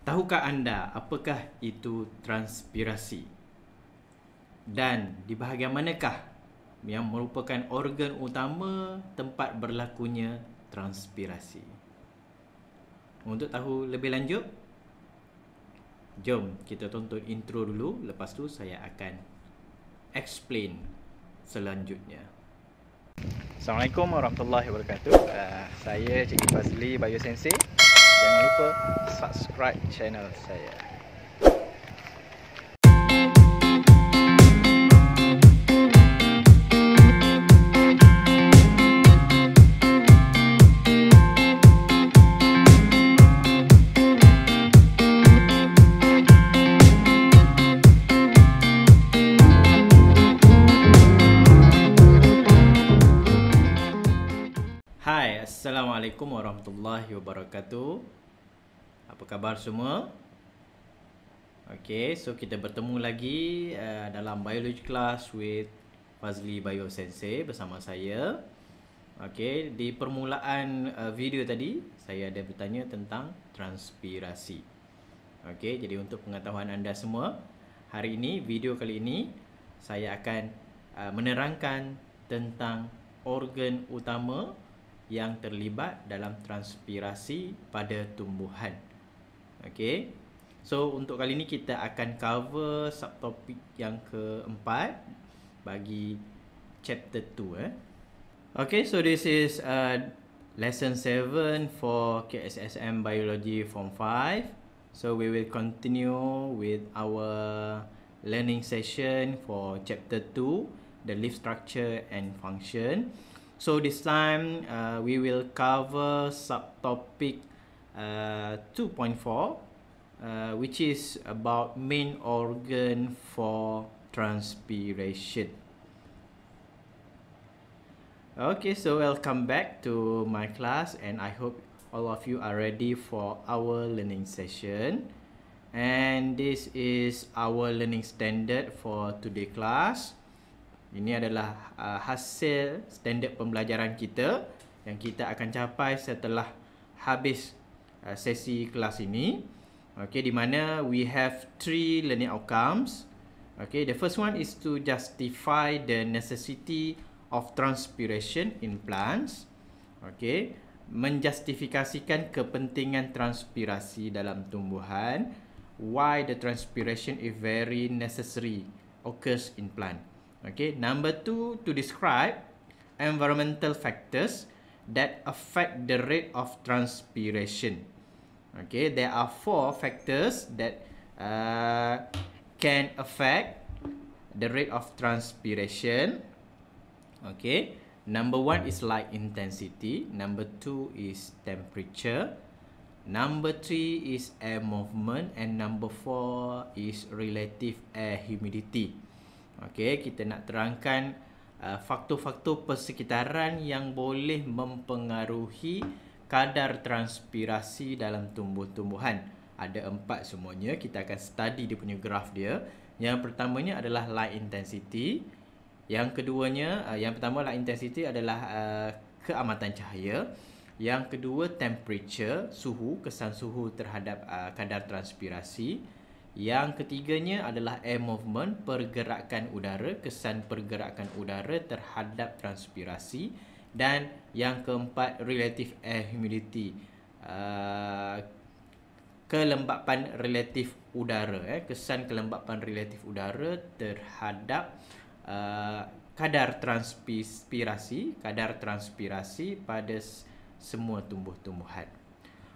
Tahukah anda apakah itu transpirasi? Dan di bahagian manakah yang merupakan organ utama tempat berlakunya transpirasi? Untuk tahu lebih lanjut, jom kita tonton intro dulu. Lepas tu saya akan explain selanjutnya. Assalamualaikum warahmatullahi wabarakatuh. Saya Cikgu Fazli Biosensei. Jangan lupa subscribe channel saya. Hai, Assalamualaikum warahmatullahi wabarakatuh. Apa khabar semua? Okay, so kita bertemu lagi dalam Biology Class with Fazli Biosensei bersama saya. Okay, di permulaan video tadi, saya ada bertanya tentang transpirasi. Okay, jadi untuk pengetahuan anda semua, hari ini, video kali ini, saya akan menerangkan tentang organ utama yang terlibat dalam transpirasi pada tumbuhan. Okay, so untuk kali ini kita akan cover subtopik yang keempat bagi chapter 2. Okay, so this is lesson 7 for KSSM Biology Form 5. So we will continue with our learning session for chapter 2, the leaf structure and function. So this time we will cover subtopic 2.4 which is about main organ for transpiration. Okay, so welcome back to my class and I hope all of you are ready for our learning session. And this is our learning standard for today class. Ini adalah hasil standard pembelajaran kita yang kita akan capai setelah habis sesi kelas ini. Okay, di mana we have 3 learning outcomes. Okay, the first one is to justify the necessity of transpiration in plants. Okay, menjustifikasikan kepentingan transpirasi dalam tumbuhan. Why the transpiration is very necessary occurs in plant. Okay, number 2, to describe environmental factors that affect the rate of transpiration. Okay, there are 4 factors that can affect the rate of transpiration. Okay, number 1 is light intensity, number 2 is temperature, number 3 is air movement, and number 4 is relative air humidity. Okey, kita nak terangkan faktor-faktor persekitaran yang boleh mempengaruhi kadar transpirasi dalam tumbuh-tumbuhan. Ada 4 semuanya, kita akan study dia punya graf dia. Yang pertamanya adalah light intensity. Yang keduanya, yang pertama light intensity adalah keamatan cahaya. Yang kedua temperature, suhu, kesan suhu terhadap kadar transpirasi. Yang ketiganya adalah air movement, pergerakan udara, kesan pergerakan udara terhadap transpirasi. Dan yang keempat, relative air humidity, kelembapan relatif udara, kesan kelembapan relatif udara terhadap kadar transpirasi pada semua tumbuh-tumbuhan.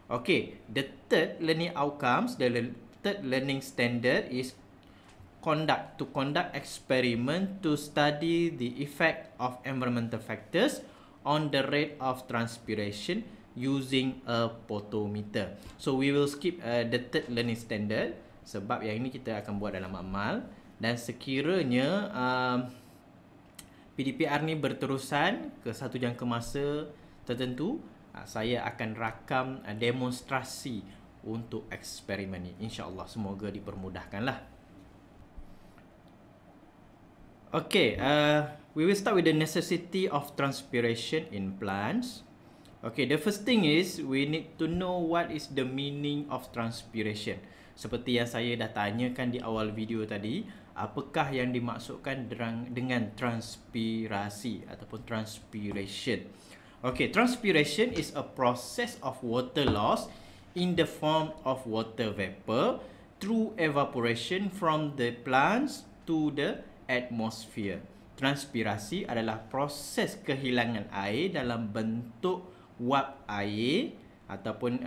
Okay, the third learning outcomes, the third learning standard is to conduct experiment to study the effect of environmental factors on the rate of transpiration using a photometer. So we will skip the third learning standard sebab yang ini kita akan buat dalam amal, dan sekiranya PDPR ni berterusan ke satu jangka masa tertentu, saya akan rakam demonstrasi untuk eksperimen ni. InsyaAllah, semoga dipermudahkanlah. Okay, we will start with the necessity of transpiration in plants. Okay, the first thing is we need to know what is the meaning of transpiration. Seperti yang saya dah tanyakan di awal video tadi, apakah yang dimaksudkan dengan transpirasi ataupun transpiration? Okay, transpiration is a process of water loss in the form of water vapor through evaporation from the plants to the atmosphere. Transpirasi adalah proses kehilangan air dalam bentuk wap air ataupun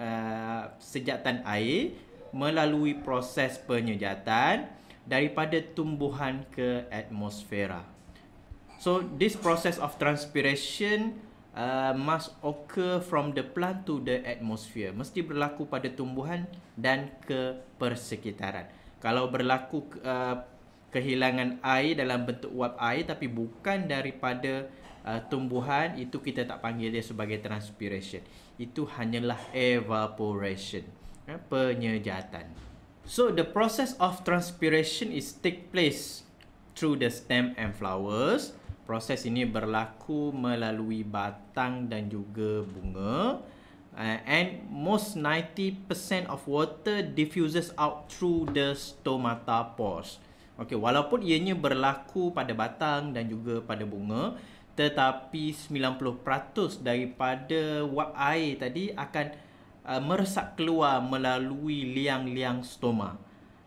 sejatan air melalui proses penyejatan daripada tumbuhan ke atmosfera. So this process of transpiration must occur from the plant to the atmosphere. Mesti berlaku pada tumbuhan dan ke persekitaran. Kalau berlaku kehilangan air dalam bentuk wap air tapi bukan daripada tumbuhan, itu kita tak panggil dia sebagai transpiration. Itu hanyalah evaporation, penyejatan. So the process of transpiration is take place through the stem and flowers. Proses ini berlaku melalui batang dan juga bunga. And most 90% of water diffuses out through the stomata pores. Okay, walaupun ianya berlaku pada batang dan juga pada bunga, tetapi 90% daripada wap air tadi akan meresap keluar melalui liang-liang stoma.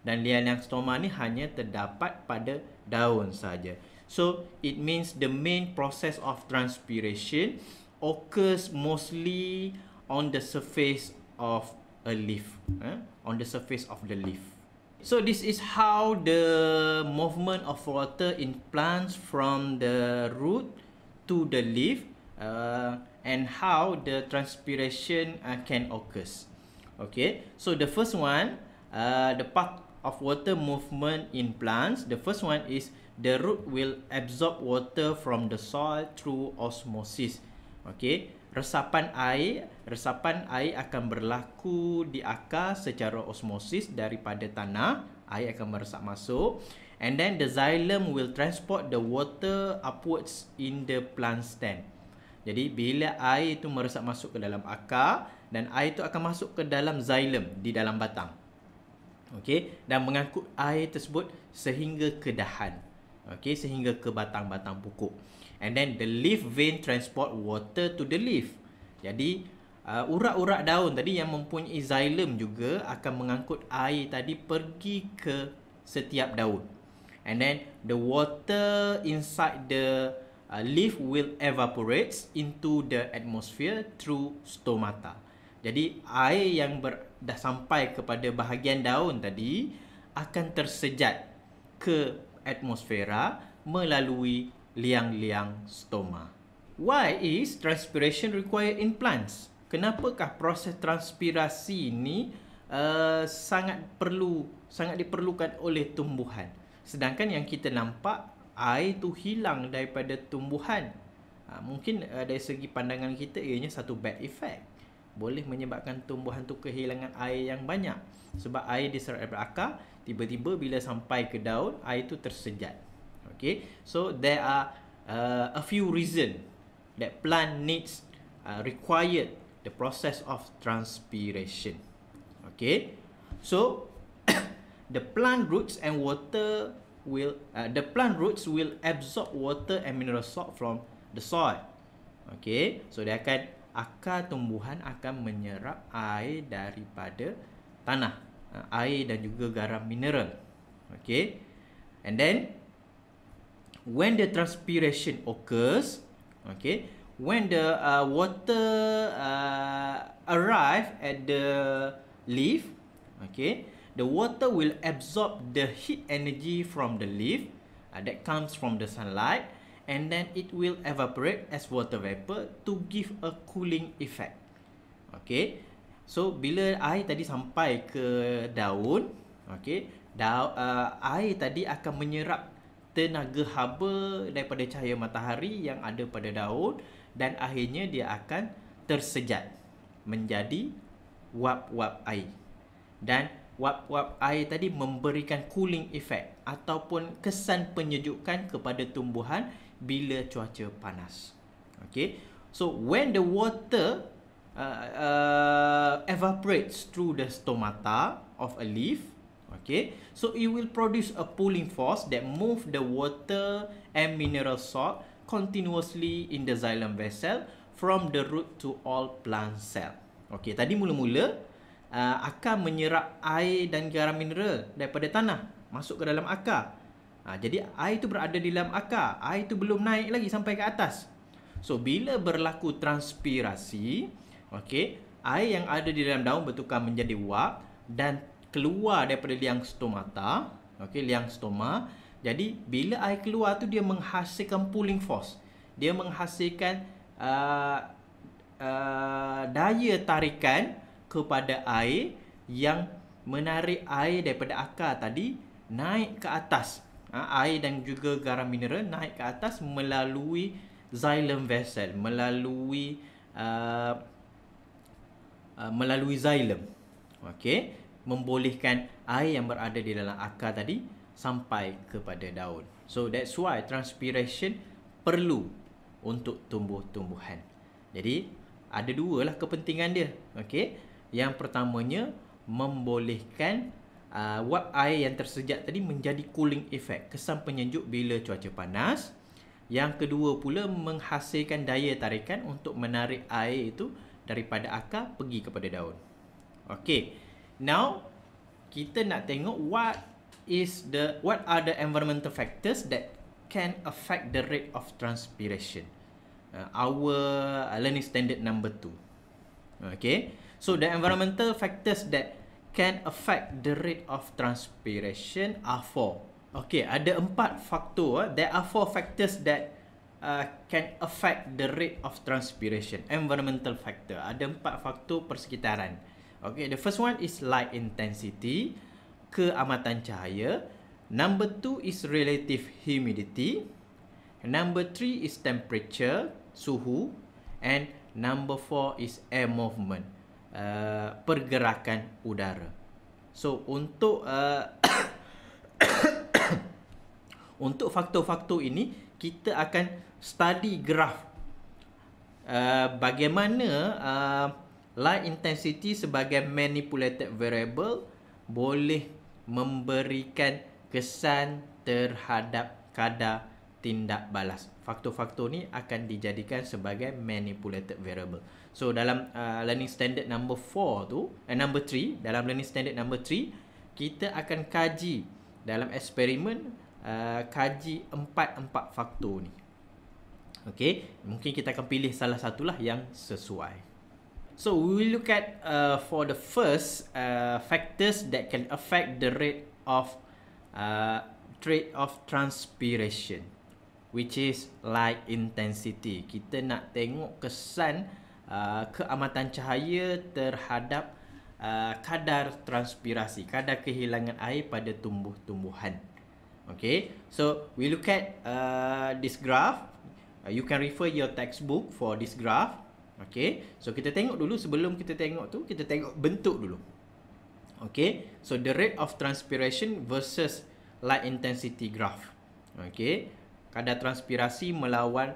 Dan liang-liang stoma ni hanya terdapat pada daun saja. So, it means the main process of transpiration occurs mostly on the surface of a leaf. On the surface of the leaf. So, this is how the movement of water in plants from the root to the leaf and how the transpiration can occur. Okay, so the first one, the part of water movement in plants, the first one is the root will absorb water from the soil through osmosis. Okay, resapan air akan berlaku di akar secara osmosis daripada tanah. Air akan meresap masuk, and then the xylem will transport the water upwards in the plant stem. Jadi bila air itu meresap masuk ke dalam akar, dan air itu akan masuk ke dalam xylem di dalam batang. Okay, dan mengangkut air tersebut sehingga ke dahan. Okay, sehingga ke batang-batang pokok. And then the leaf vein transport water to the leaf. Jadi urat-urat daun tadi yang mempunyai xylem juga akan mengangkut air tadi pergi ke setiap daun. And then the water inside the leaf will evaporate into the atmosphere through stomata. Jadi air yang dah sampai kepada bahagian daun tadi akan tersejat ke atmosfera melalui liang-liang stoma. Why is transpiration required in plants? Kenapakah proses transpirasi ini sangat diperlukan oleh tumbuhan? Sedangkan yang kita nampak, air tu hilang daripada tumbuhan. Mungkin dari segi pandangan kita ianya satu bad effect. Boleh menyebabkan tumbuhan tu kehilangan air yang banyak. Sebab air diserap daripada akar, tiba-tiba bila sampai ke daun, air tu tersejat. Okay, so there are a few reasons that plant needs required the process of transpiration. Okay, so the plant roots and water will will absorb water and mineral salt from the soil. Okay, so akar tumbuhan akan menyerap air daripada tanah, air dan juga garam mineral. Okay, and then when the transpiration occurs, okay, when the water arrive at the leaf, okay, the water will absorb the heat energy from the leaf that comes from the sunlight, and then it will evaporate as water vapor to give a cooling effect. Okay, so bila air tadi sampai ke daun, okay, air tadi akan menyerap tenaga haba daripada cahaya matahari yang ada pada daun, dan akhirnya dia akan tersejat menjadi wap-wap air. Dan wap-wap air tadi memberikan cooling effect ataupun kesan penyejukan kepada tumbuhan bila cuaca panas. Okay, so when the water evaporates through the stomata of a leaf. Okay, so it will produce a pulling force that move the water and mineral salt continuously in the xylem vessel from the root to all plant cell. Okay, tadi mula-mula akar menyerap air dan garam mineral daripada tanah masuk ke dalam akar. Jadi air itu berada di dalam akar, air itu belum naik lagi sampai ke atas. So bila berlaku transpirasi, okay, air yang ada di dalam daun bertukar menjadi uap dan keluar daripada liang stomata, okay, liang stoma. Jadi bila air keluar tu dia menghasilkan pulling force. Dia menghasilkan daya tarikan kepada air yang menarik air daripada akar tadi naik ke atas. Air dan juga garam mineral naik ke atas melalui xylem vessel, melalui xylem. Okey, membolehkan air yang berada di dalam akar tadi sampai kepada daun. So that's why transpiration perlu untuk tumbuh-tumbuhan. Jadi ada dua lah kepentingan dia. Okey, yang pertamanya membolehkan wap air yang tersejat tadi menjadi cooling effect, kesan penyejuk bila cuaca panas. Yang kedua pula menghasilkan daya tarikan untuk menarik air itu daripada akar pergi kepada daun. Okay, now kita nak tengok what are the environmental factors that can affect the rate of transpiration. Our learning standard number 2. Okay, so the environmental factors that can affect the rate of transpiration are 4. Okay, ada 4 faktor. There are 4 factors that can affect the rate of transpiration. Environmental factor. Ada 4 faktor persekitaran. Okay, the first one is light intensity, keamatan cahaya. Number 2 is relative humidity. Number 3 is temperature, suhu. And number 4 is air movement, pergerakan udara. So untuk untuk faktor-faktor ini kita akan study graf bagaimana light intensity sebagai manipulated variable boleh memberikan kesan terhadap kadar tindak balas. Faktor-faktor ni akan dijadikan sebagai manipulated variable. So dalam learning standard number 4 tu, number 3, dalam learning standard number 3, kita akan kaji dalam eksperimen, kaji 4 faktor ni. Okay, mungkin kita akan pilih salah satulah yang sesuai. So we will look at for the first factors that can affect the rate of transpiration, which is light intensity. Kita nak tengok kesan keamatan cahaya terhadap kadar transpirasi, kadar kehilangan air pada tumbuh-tumbuhan. Okay, so we look at this graph. You can refer your textbook for this graph. Okay, so kita tengok dulu, sebelum kita tengok tu, kita tengok bentuk dulu. Okay, so the rate of transpiration versus light intensity graph. Okay, kadar transpirasi melawan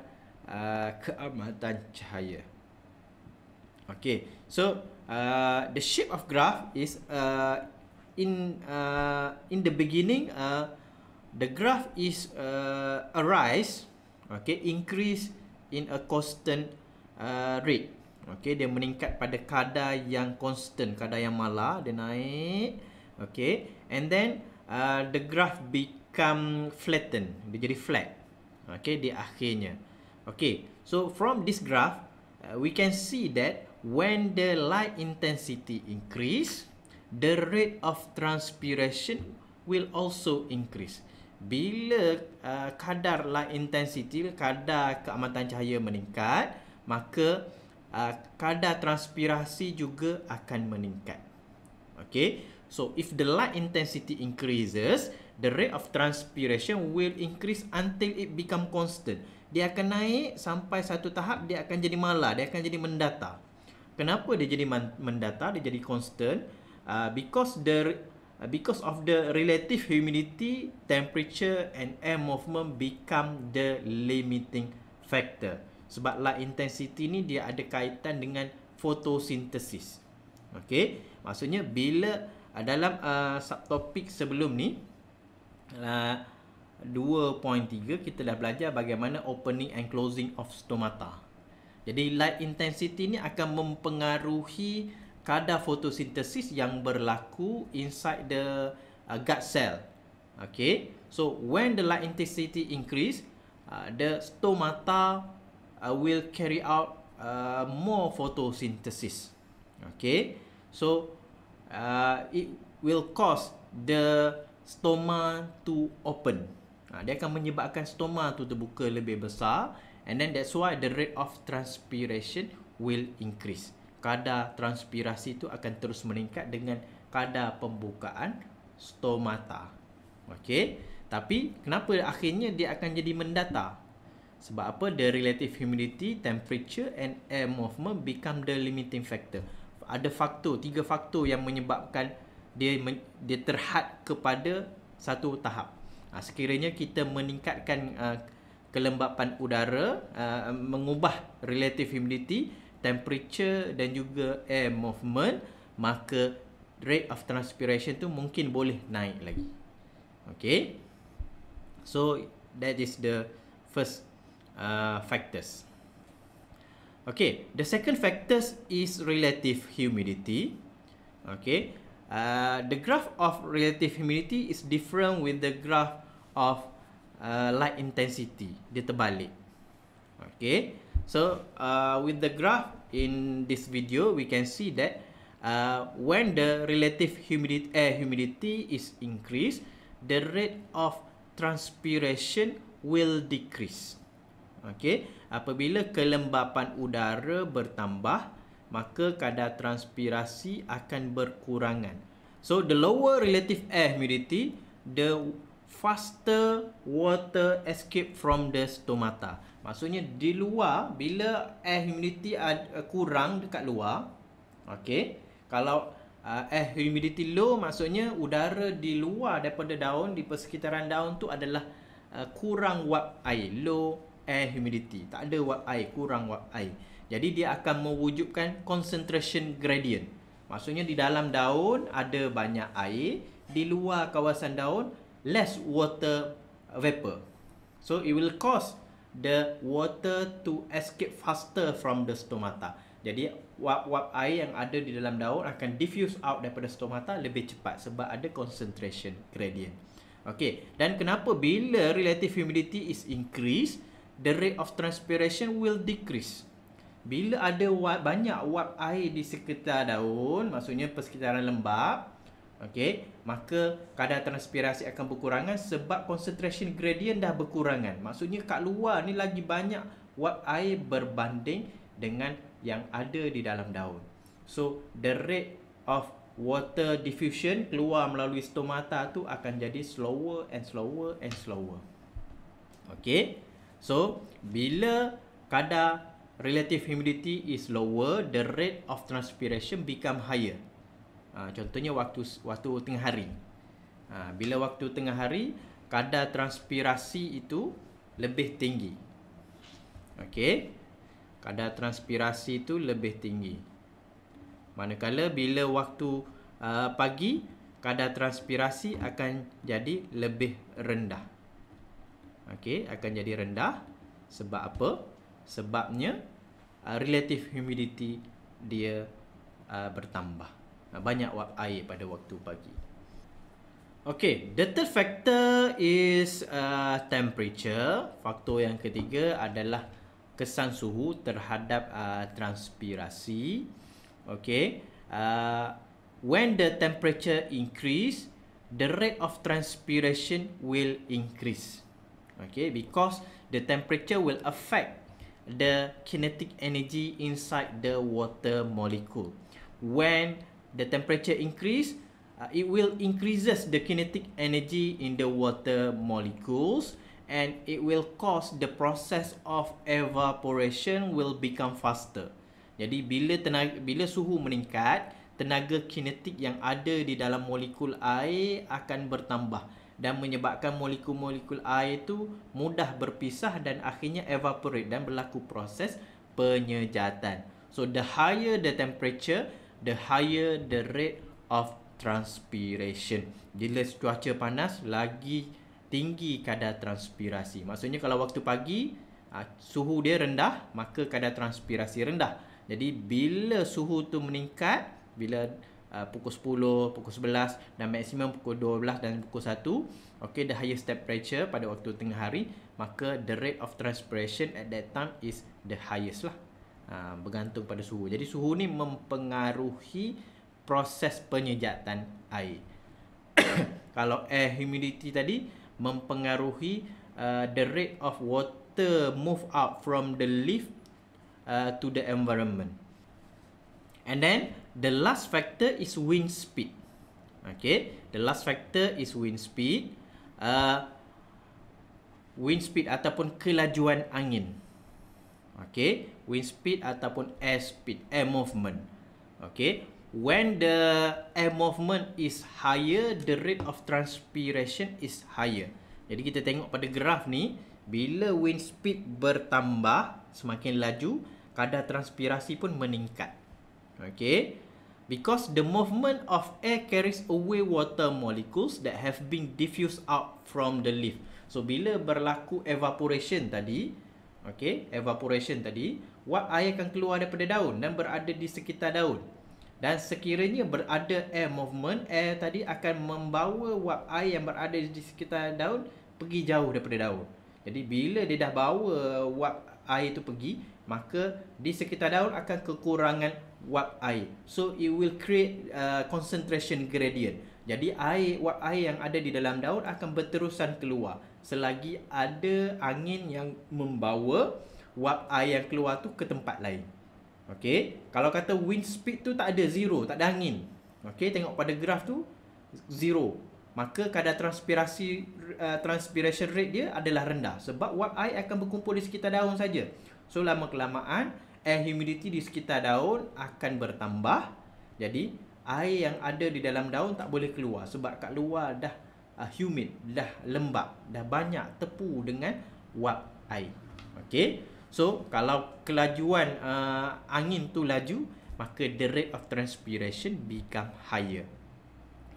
keamatan cahaya. Okay, so the shape of graph is in the beginning, the graph is a rise, okay, increase in a constant rate. Okay, dia meningkat pada kadar yang constant, kadar yang malar, dia naik. Okay, and then the graph become flatten, dia jadi flat. Okay, di akhirnya. Okay, so from this graph, we can see that when the light intensity increase, the rate of transpiration will also increase. Bila kadar light intensity, kadar keamatan cahaya meningkat, maka kadar transpirasi juga akan meningkat. Okay, so if the light intensity increases, the rate of transpiration will increase until it become constant. Dia akan naik sampai satu tahap, dia akan jadi malar, dia akan jadi mendatar. Kenapa dia jadi mendatar, dia jadi constant? Because of the relative humidity, temperature and air movement become the limiting factor. Sebab light intensity ni dia ada kaitan dengan fotosintesis. Okey, maksudnya bila dalam subtopik sebelum ni 2.3 kita dah belajar bagaimana opening and closing of stomata. Jadi light intensity ni akan mempengaruhi kadar fotosintesis yang berlaku inside the gut cell. Okay, so when the light intensity increase, the stomata will carry out more photosynthesis. Okay, so it will cause the stoma to open. Dia akan menyebabkan stoma tu terbuka lebih besar, and then that's why the rate of transpiration will increase. Kadar transpirasi tu akan terus meningkat dengan kadar pembukaan stomata. Okey, tapi kenapa akhirnya dia akan jadi mendata? Sebab apa? The relative humidity, temperature and air movement become the limiting factor. Ada faktor, 3 faktor yang menyebabkan dia terhad kepada satu tahap. Sekiranya kita meningkatkan kelembapan udara, mengubah relative humidity, temperature dan juga air movement, maka rate of transpiration tu mungkin boleh naik lagi. Okay, so that is the first factors. Okay, the second factors is relative humidity. Okay, the graph of relative humidity is different with the graph of light intensity. Dia terbalik. Okay, so with the graph in this video, we can see that when the relative humidity, air humidity is increased, the rate of transpiration will decrease. Okay, apabila kelembapan udara bertambah, maka kadar transpirasi akan berkurangan. So the lower relative air humidity, the faster water escape from the stomata. Maksudnya di luar, bila air humidity kurang dekat luar, okay, kalau air humidity low, maksudnya udara di luar daripada daun, di persekitaran daun tu adalah kurang wap air, low air humidity, tak ada wap air, kurang wap air. Jadi dia akan mewujudkan concentration gradient. Maksudnya di dalam daun ada banyak air, di luar kawasan daun less water vapor. So it will cause the water to escape faster from the stomata. Jadi wap-wap air yang ada di dalam daun akan diffuse out daripada stomata lebih cepat sebab ada concentration gradient. Okay, dan kenapa bila relative humidity is increased, the rate of transpiration will decrease? Bila ada banyak wap air di sekitar daun, maksudnya persekitaran lembap, okay, maka kadar transpirasi akan berkurangan sebab concentration gradient dah berkurangan. Maksudnya kat luar ni lagi banyak wap air berbanding dengan yang ada di dalam daun. So the rate of water diffusion keluar melalui stomata tu akan jadi slower and slower and slower. Okay, so bila kadar relative humidity is lower, the rate of transpiration become higher. Contohnya waktu tengah hari. Bila waktu tengah hari, kadar transpirasi itu lebih tinggi. Okey, kadar transpirasi itu lebih tinggi. Manakala bila waktu pagi, kadar transpirasi akan jadi lebih rendah. Okey, akan jadi rendah. Sebab apa? Sebabnya relative humidity dia bertambah. Banyak wap air pada waktu pagi. Okay, the third factor is temperature. Faktor yang ketiga adalah kesan suhu terhadap transpirasi. Okay, when the temperature increase, the rate of transpiration will increase. Okay, because the temperature will affect the kinetic energy inside the water molecule. When the temperature increase, it will increases the kinetic energy in the water molecules, and it will cause the process of evaporation will become faster. Jadi bila suhu meningkat, tenaga kinetik yang ada di dalam molekul air akan bertambah dan menyebabkan molekul-molekul air itu mudah berpisah dan akhirnya evaporate dan berlaku proses penyejatan. So the higher the temperature, the higher the rate of transpiration. Bila cuaca panas, lagi tinggi kadar transpirasi. Maksudnya kalau waktu pagi suhu dia rendah, maka kadar transpirasi rendah. Jadi bila suhu tu meningkat, bila pukul 10, pukul 11 dan maksimum pukul 12 dan pukul 1, okay, the highest temperature pada waktu tengah hari, maka the rate of transpiration at that time is the highest lah. Bergantung pada suhu. Jadi suhu ni mempengaruhi proses penyejatan air. Kalau air humidity tadi mempengaruhi the rate of water move out from the leaf to the environment. And then the last factor is wind speed. Okay, the last factor is wind speed. Wind speed ataupun kelajuan angin. Okay, wind speed ataupun air speed, air movement. Okay, when the air movement is higher, the rate of transpiration is higher. Jadi kita tengok pada graf ni, bila wind speed bertambah, semakin laju, kadar transpirasi pun meningkat. Okay, because the movement of air carries away water molecules that have been diffused out from the leaf. So bila berlaku evaporation tadi, okay, evaporation tadi, wap air akan keluar daripada daun dan berada di sekitar daun. Dan sekiranya berada air movement, air tadi akan membawa wap air yang berada di sekitar daun pergi jauh daripada daun. Jadi bila dia dah bawa wap air itu pergi, maka di sekitar daun akan kekurangan wap air. So it will create concentration gradient. Jadi wap air yang ada di dalam daun akan berterusan keluar selagi ada angin yang membawa wap air yang keluar tu ke tempat lain. Okey, kalau kata wind speed tu tak ada, zero, tak ada angin. Okey, tengok pada graf tu zero. Maka kadar transpiration rate dia adalah rendah sebab wap air akan berkumpul di sekitar daun saja. So lama kelamaan air humidity di sekitar daun akan bertambah. Jadi air yang ada di dalam daun tak boleh keluar sebab kat luar dah humid, dah lembap, dah banyak tepu dengan wap air. Okey. So kalau kelajuan angin tu laju, maka the rate of transpiration become higher.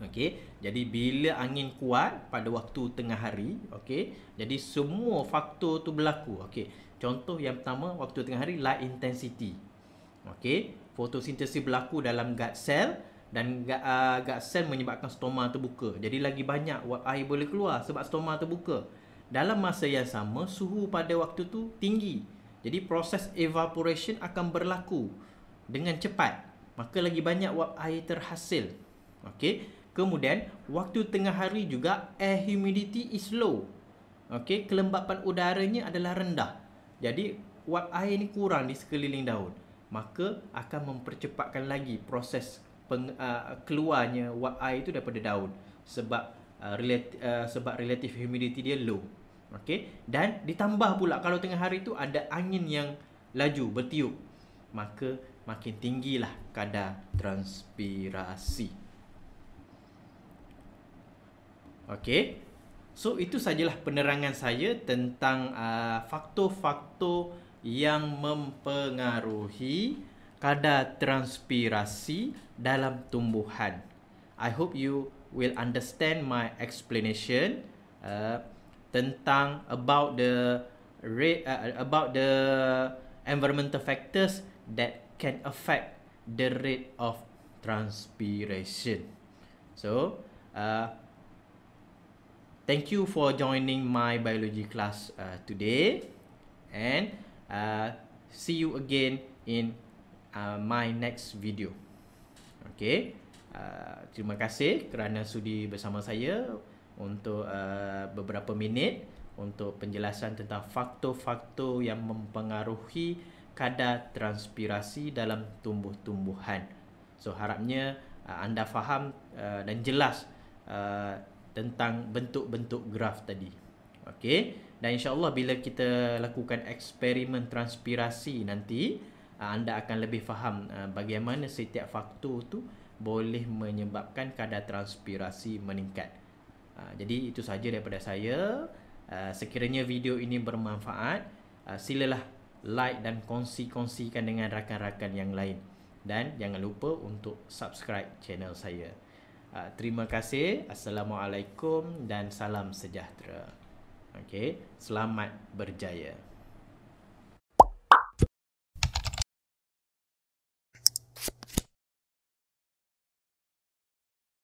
Okey. Jadi bila angin kuat pada waktu tengah hari, okey, jadi semua faktor tu berlaku. Okey. Contoh yang pertama, waktu tengah hari, light intensity. Okey, fotosintesis berlaku dalam gut cell dan gut cell menyebabkan stoma terbuka. Jadi lagi banyak wap air boleh keluar sebab stoma terbuka. Dalam masa yang sama, suhu pada waktu tu tinggi. Jadi proses evaporation akan berlaku dengan cepat. Maka lagi banyak wap air terhasil. Okey. Kemudian waktu tengah hari juga air humidity is low. Okey, kelembapan udaranya adalah rendah. Jadi wap air ni kurang di sekeliling daun. Maka akan mempercepatkan lagi proses keluarnya wap air itu daripada daun sebab relative humidity dia low. Okey, dan ditambah pula kalau tengah hari tu ada angin yang laju bertiup, maka makin tinggilah kadar transpirasi. Okey, so itu sajalah penerangan saya tentang faktor-faktor yang mempengaruhi kadar transpirasi dalam tumbuhan. I hope you will understand my explanation tentang about the environmental factors that can affect the rate of transpiration. So, thank you for joining my biology class today, and see you again in my next video. Okay, terima kasih kerana sudi bersama saya untuk beberapa minit untuk penjelasan tentang faktor-faktor yang mempengaruhi kadar transpirasi dalam tumbuh-tumbuhan. So harapnya anda faham dan jelas tentang bentuk-bentuk graf tadi. Okey, dan insya-Allah bila kita lakukan eksperimen transpirasi nanti, anda akan lebih faham bagaimana setiap faktor tu boleh menyebabkan kadar transpirasi meningkat. Jadi itu saja daripada saya. Sekiranya video ini bermanfaat, silalah like dan kongsikan dengan rakan-rakan yang lain. Dan jangan lupa untuk subscribe channel saya. Terima kasih. Assalamualaikum dan salam sejahtera. Okey, selamat berjaya.